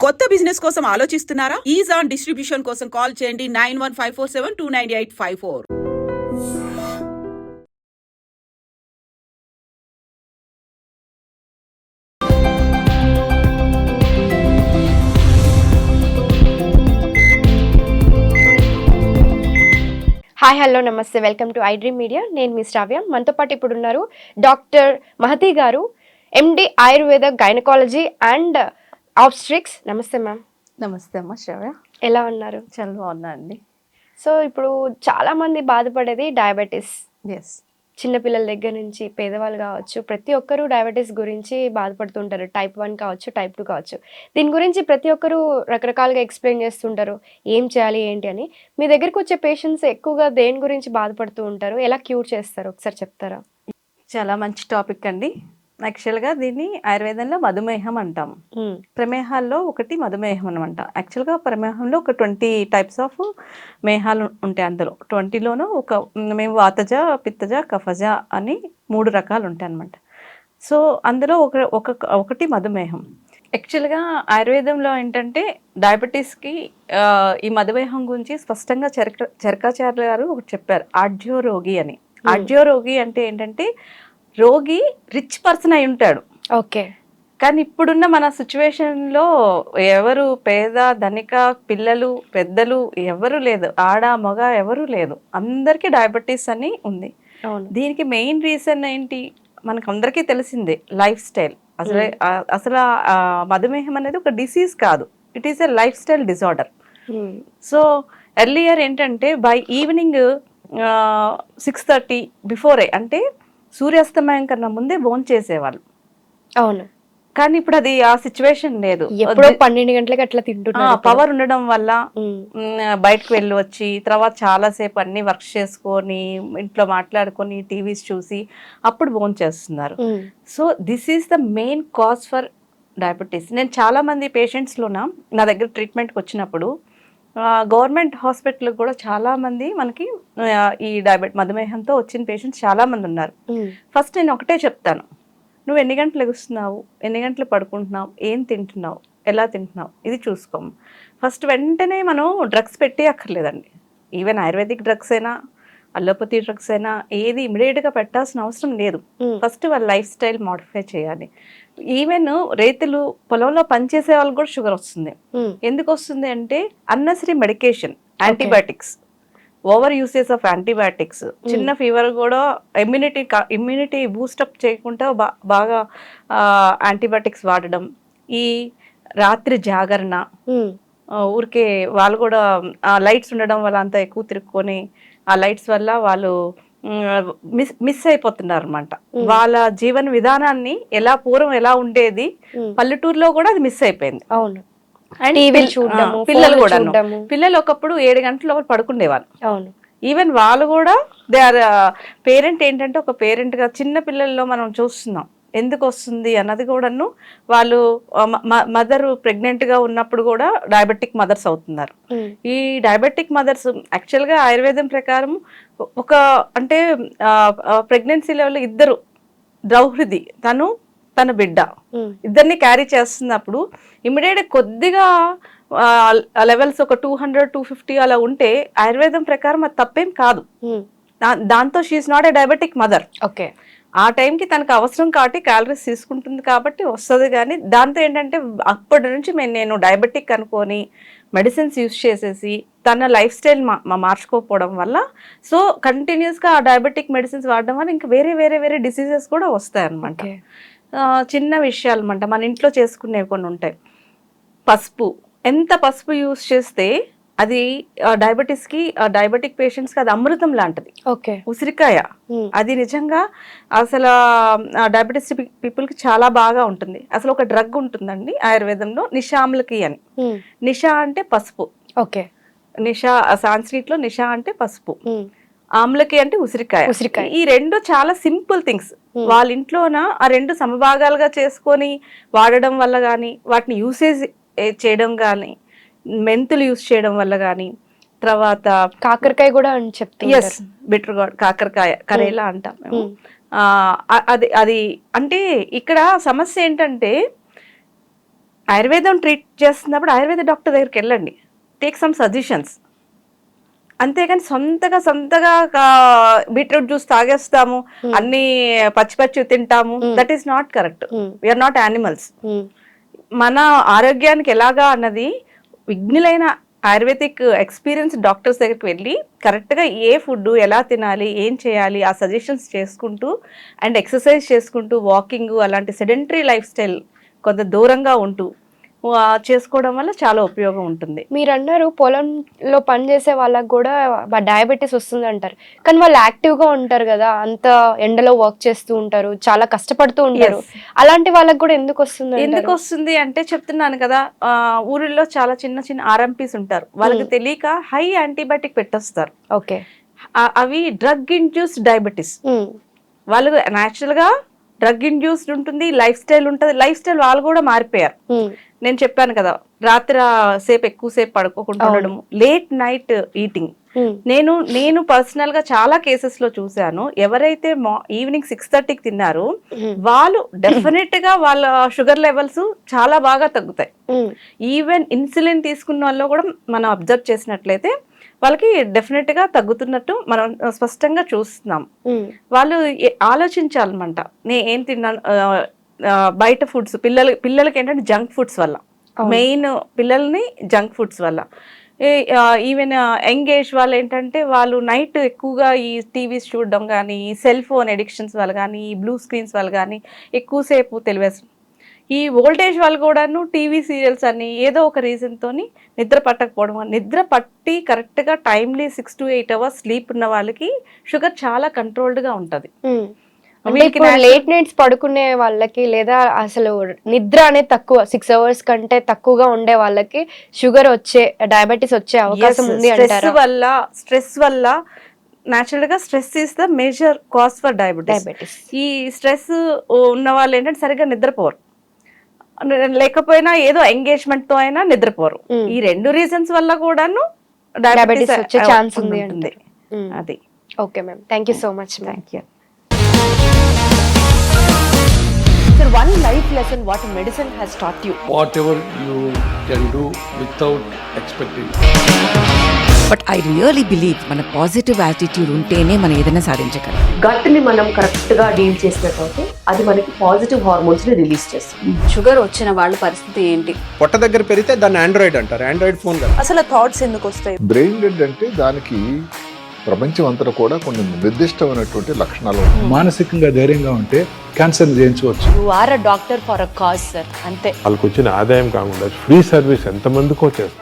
కొత్త బిజినెస్ కోసం ఆలోచిస్తున్నారా? ఈజ్ ఆన్ డిస్ట్రిబ్యూషన్ కోసం కాల్ చేయండి 9154729854. హాయ్ హలో నమస్తే, వెల్కమ్ టు ఐడ్రీమ్ మీడియా. నేను మీ శ్రావ్య. మనతో పాటు ఇప్పుడు ఉన్నారు డాక్టర్ మహతి గారు, ఎండి ఆయుర్వేద గైనకాలజీ అండ్ ఆబ్స్ట్రిక్స్. నమస్తే మ్యామ్. నమస్తే అమ్మ శ్రావ్య. ఎలా ఉన్నారు? చాలా బాగున్నా అండి. సో ఇప్పుడు చాలా మంది బాధపడేది డయాబెటీస్. ఎస్, చిన్నపిల్లల దగ్గర నుంచి పేదవాళ్ళు కావచ్చు, ప్రతి ఒక్కరూ డయాబెటీస్ గురించి బాధపడుతుంటారు. టైప్ 1 కావచ్చు, టైప్ 2 కావచ్చు. దీని గురించి ప్రతి ఒక్కరూ రకరకాలుగా ఎక్స్ప్లెయిన్ చేస్తుంటారు, ఏం చేయాలి ఏంటి అని. మీ దగ్గరికి వచ్చే పేషెంట్స్ ఎక్కువగా దేని గురించి బాధపడుతూ ఉంటారు, ఎలా క్యూర్ చేస్తారు ఒకసారి చెప్తారా? చాలా మంచి టాపిక్ అండి. యాక్చువల్గా దీన్ని ఆయుర్వేదంలో మధుమేహం అంటాము. ప్రమేహాల్లో ఒకటి మధుమేహం అనమాట. యాక్చువల్గా ప్రమేహంలో ఒక 20 టైప్స్ ఆఫ్ మేహాలు ఉంటాయి. అందులో 20లోనూ మేము వాతజ, పిత్తజ, కఫజ అని 3 రకాలు ఉంటాయి అన్నమాట. సో అందులో ఒకటి మధుమేహం. యాక్చువల్గా ఆయుర్వేదంలో ఏంటంటే డయాబెటీస్కి ఈ మధుమేహం గురించి స్పష్టంగా చరకాచార్య గారు ఒకటి చెప్పారు, ఆడ్యోరోగి అని. ఆడ్యోరోగి అంటే ఏంటంటే రోగి రిచ్ పర్సన్ అయి ఉంటాడు. ఓకే. కానీ ఇప్పుడున్న మన సిచ్యువేషన్లో ఎవరు పేద ధనిక, పిల్లలు పెద్దలు ఎవరు లేదు, ఆడ మగ ఎవరు లేదు, అందరికీ డయాబెటీస్ అని ఉంది. దీనికి మెయిన్ రీజన్ ఏంటి మనకు అందరికీ తెలిసిందే, లైఫ్ స్టైల్. అసలు మధుమేహం అనేది ఒక డిసీజ్ కాదు, it is a life style disorder. So earlier ఏంటంటే బై ఈవినింగ్ 6:30 బిఫోరే, అంటే సూర్యాస్తమయం కన్నా ముందే భోజనం చేసేవాళ్ళు. అవును. కానీ ఇప్పుడు అది ఆ సిచ్యువేషన్ లేదు. ఎప్పుడో 12 గంటలకు అట్లా తింటున్నారు. పవర్ ఉండడం వల్ల బయటకు వెళ్ళి వచ్చి తర్వాత చాలాసేపు అన్ని వర్క్ చేసుకొని ఇంట్లో మాట్లాడుకొని టీవీస్ చూసి అప్పుడు భోజనం చేస్తున్నారు. So this is the main cause for diabetes. నేను చాలా మంది పేషెంట్స్లోన నా దగ్గర ట్రీట్మెంట్కి వచ్చినప్పుడు గవర్నమెంట్ హాస్పిటల్కి కూడా చాలా మంది మనకి ఈ మధుమేహంతో వచ్చిన పేషెంట్స్ చాలా మంది ఉన్నారు. ఫస్ట్ నేను ఒకటే చెప్తాను, నువ్వు ఎన్ని గంటలు ఎగుస్తున్నావు, ఎన్ని గంటలు పడుకుంటున్నావు, ఏం తింటున్నావు, ఎలా తింటున్నావు, ఇది చూసుకోము. ఫస్ట్ వెంటనే మనం డ్రగ్స్ పెట్టే అక్కర్లేదండి. ఈవెన్ ఆయుర్వేదిక్ డ్రగ్స్ అయినా అల్లోపతి డ్రగ్స్ అయినా ఏది ఇమీడియట్గా పెట్టాల్సిన అవసరం లేదు. ఫస్ట్ వాళ్ళ లైఫ్ స్టైల్ మోడిఫై చేయాలి. ఈవెన్ రైతులు పొలంలో పనిచేసే వాళ్ళకి కూడా షుగర్ వస్తుంది. ఎందుకు వస్తుంది అంటే unnecessary medication, antibiotics, over usage of antibiotics. చిన్న ఫీవర్ కూడా ఇమ్యూనిటీ బూస్టప్ చేయకుండా బాగా యాంటీబయాటిక్స్ వాడడం, ఈ రాత్రి జాగరణ, ఊరికే వాళ్ళు కూడా లైట్స్ ఉండడం వల్ల అంతా ఎక్కువ తిరుక్కొని ఆ లైట్స్ వల్ల వాళ్ళు మిస్ అయిపోతున్నారు అనమాట. వాళ్ళ జీవన విధానాన్ని పూర్వం ఎలా ఉండేది పల్లెటూరులో కూడా అది మిస్ అయిపోయింది. అవును. అండ్ పిల్లలు కూడా, పిల్లలు ఒకప్పుడు 7 గంటల లోపల పడుకునేవాళ్ళు. అవును. ఈవెన్ వాళ్ళు కూడా దే ఆర్ పేరెంట్. ఏంటంటే ఒక పేరెంట్ గా చిన్న పిల్లల్లో మనం చూస్తున్నాం ఎందుకు వస్తుంది అన్నది కూడాను. వాళ్ళు మదర్ ప్రెగ్నెంట్ గా ఉన్నప్పుడు కూడా డయాబెటిక్ మదర్స్ అవుతున్నారు. ఈ డయాబెటిక్ మదర్స్ యాక్చువల్గా ఆయుర్వేదం ప్రకారం అంటే ప్రెగ్నెన్సీ లెవెల్ ఇద్దరు ద్రౌహృది, తన బిడ్డ ఇద్దరిని క్యారీ చేస్తున్నప్పుడు ఇమ్మీడియట్ కొద్దిగా లెవెల్స్ ఒక 200-250 అలా ఉంటే ఆయుర్వేదం ప్రకారం అది తప్పేం కాదు. దాంతో she is not a diabetic mother. Okay. ఆ టైంకి తనకు అవసరం కాబట్టి క్యాలరీస్ తీసుకుంటుంది కాబట్టి వస్తుంది. కానీ దాంతో ఏంటంటే అప్పటి నుంచి నేను డయాబెటిక్ అనుకొని మెడిసిన్స్ యూజ్ చేసేసి తన లైఫ్ స్టైల్ మార్చుకోకపోవడం వల్ల సో కంటిన్యూస్గా ఆ డయాబెటిక్ మెడిసిన్స్ వాడడం వల్ల ఇంకా వేరే డిసీజెస్ కూడా వస్తాయి అన్నమాట. చిన్న విషయాలు అన్నమాట, మన ఇంట్లో చేసుకునేవి కొన్ని ఉంటాయి. పసుపు, ఎంత పసుపు యూజ్ చేస్తే అది డయాబెటీస్కి, డయాబెటిక్ పేషెంట్స్కి అది అమృతం లాంటిది. ఓకే. ఉసిరికాయ అది నిజంగా అసలు డయాబెటీస్ పీపుల్కి చాలా బాగా ఉంటుంది. అసలు ఒక డ్రగ్ ఉంటుందండి ఆయుర్వేదంలో, నిషామ్లకి అని. నిషా అంటే పసుపు. ఓకే. నిషా సాంస్క్రిట్ లో నిషా అంటే పసుపు, ఆమ్లకి అంటే ఉసిరికాయ. ఈ రెండు చాలా సింపుల్ థింగ్స్. వాళ్ళ ఇంట్లోన ఆ రెండు సమభాగాలుగా చేసుకొని వాడడం వల్ల కానీ, వాటిని యూసేజ్ చేయడం కానీ, మెంతులు యూజ్ చేయడం వల్ల కానీ, తర్వాత కాకరకాయ కూడా అని చెప్తారు. ఎస్, బిటర్ గాడ్, కాకరకాయ, కరేలా అంటాం మేము. అది అంటే ఇక్కడ సమస్య ఏంటంటే ఆయుర్వేదం ట్రీట్ చేస్తున్నప్పుడు ఆయుర్వేద డాక్టర్ దగ్గరికి వెళ్ళండి, టేక్ సమ్ సజెషన్స్. అంతేగాని సొంతగా బీట్రూట్ జ్యూస్ తాగేస్తాము, అన్ని పచ్చి తింటాము, that is not correct. We are not animals. మన ఆరోగ్యానికి ఎలాగా అన్నది విఘ్నులైన ఆయుర్వేదిక్ ఎక్స్పీరియన్స్ డాక్టర్స్ దగ్గరికి వెళ్ళి కరెక్ట్గా ఏ ఫుడ్ ఎలా తినాలి, ఏం చేయాలి, ఆ సజెషన్స్ చేసుకుంటూ అండ్ ఎక్సర్సైజ్ చేసుకుంటూ వాకింగ్ అలాంటి సెడెంటరీ లైఫ్ స్టైల్ కొంత దూరంగా ఉంటూ చేసుకోవడం వల్ల చాలా ఉపయోగం ఉంటుంది. మీరు అన్నారు పొలంలో పని చేసే వాళ్ళకి కూడా డయాబెటీస్ వస్తుంది అంటారు, కానీ వాళ్ళు యాక్టివ్ గా ఉంటారు కదా, అంత ఎండలో వర్క్ చేస్తూ ఉంటారు, చాలా కష్టపడుతూ ఉంటారు. అలాంటి వాళ్ళకి కూడా ఎందుకు వస్తుంది అంటే చెప్తున్నాను కదా, ఊరిలో చాలా చిన్న ఆర్ఎంపీస్ ఉంటారు, వాళ్ళకి తెలియక హై యాంటీబయాటిక్ పెట్టేస్తారు. ఓకే, అవి డ్రగ్ ఇండ్యూస్డ్ డయాబెటీస్. వాళ్ళు న్యాచురల్ గా డ్రగ్ ఇండ్యూస్డ్ ఉంటుంది, లైఫ్ స్టైల్ ఉంటుంది, లైఫ్ స్టైల్ వాళ్ళు కూడా మారిపోయారు. నేను చెప్పాను కదా, రాత్రి ఎక్కువసేపు పడుకోకుండా ఉండడం, లేట్ నైట్ ఈటింగ్. నేను పర్సనల్ గా చాలా కేసెస్ లో చూసాను, ఎవరైతే ఈవినింగ్ 6:30కి తిన్నారో వాళ్ళు డెఫినెట్ గా వాళ్ళ షుగర్ లెవెల్స్ చాలా బాగా తగ్గుతాయి. ఈవెన్ ఇన్సులిన్ తీసుకున్న వాళ్ళు కూడా మనం అబ్జర్వ్ చేసినట్లయితే వాళ్ళకి డెఫినెట్ గా తగ్గుతున్నట్టు మనం స్పష్టంగా చూస్తున్నాం. వాళ్ళు ఆలోచించాలన్నమాట, నేను ఏం తిన్నాను. బయట ఫుడ్స్ పిల్లలకి ఏంటంటే జంక్ ఫుడ్స్ వల్ల, మెయిన్ పిల్లల్ని జంక్ ఫుడ్స్ వల్ల, ఈవెన్ యంగ్ ఏజ్ వాళ్ళు ఏంటంటే వాళ్ళు నైట్ ఎక్కువగా ఈ టీవీస్ చూడడం కానీ, సెల్ ఫోన్ ఎడిక్షన్స్ వల్ల కానీ, ఈ బ్లూ స్క్రీన్స్ వల్ల కానీ ఎక్కువసేపు తెలివేస్తారు. ఈ ఓల్డేజ్ వాళ్ళు కూడాను టీవీ సీరియల్స్ అని ఏదో ఒక రీజన్ తోని నిద్ర పట్టకపోవడం, నిద్ర పట్టి కరెక్ట్ గా టైమ్లీ 6 to 8 hours స్లీప్ ఉన్న వాళ్ళకి షుగర్ చాలా కంట్రోల్డ్ గా ఉంటది. లేట్ నైట్స్ పడుకునే వాళ్ళకి లేదా అసలు నిద్ర అనేది తక్కువ 6 hours కంటే తక్కువగా ఉండే వాళ్ళకి షుగర్ డయాబెటీస్ వచ్చే అవకాశం ఉంది అంటారా? స్ట్రెస్ వల్ల న్యాచురల్ గా stress is the major cause for diabetes. ఈ స్ట్రెస్ ఉన్న వాళ్ళు ఏంటంటే సరిగ్గా నిద్రపోరు, లేకపోయినా ఏదో ఎంగేజ్మెంట్ తో అయినా నిద్రపోరు. ఈ 2 రీజన్స్ వల్ల కూడాను డయాబెటీస్ వచ్చే ఛాన్స్ ఉంది. అది. Okay ma'am, thank you so much. Thank you. Sir, one life lesson what medicine has taught you. Whatever you can do without expecting. But I really believe మన positive attitude ఉంటేనే మనం ఏదైనా సాధించగలం. గట్ని మనం కరెక్ట్గా డీల్ చేసినట్లయితే అది మనకి పాజిటివ్ హార్మోన్స్ని రిలీజ్ చేస్తుంది. షుగర్ వచ్చిన వాళ్ళ పరిస్థితి ఏంటి? పొట్ట దగ్గర పెరిగితే దాన్ని ఆండ్రాయిడ్ అంటారు, ఆండ్రాయిడ్ ఫోన్ కదా. అసలు థాట్స్ ఎందుకు వస్తాయి? బ్రెయిన్ డెడ్ అంటే దానికి ప్రపంచం అంతా కూడా కొన్ని నిర్దిష్టమైనటువంటి లక్షణాలు. మానసికంగా ధైర్యంగా ఉంటే క్యాన్సర్ జయించవచ్చు. You are a doctor for a cause sir, అంతే. వాళ్ళకి వచ్చిన ఆదాయం కాకుండా ఫ్రీ సర్వీస్ ఎంతమందికో చేస్తారు.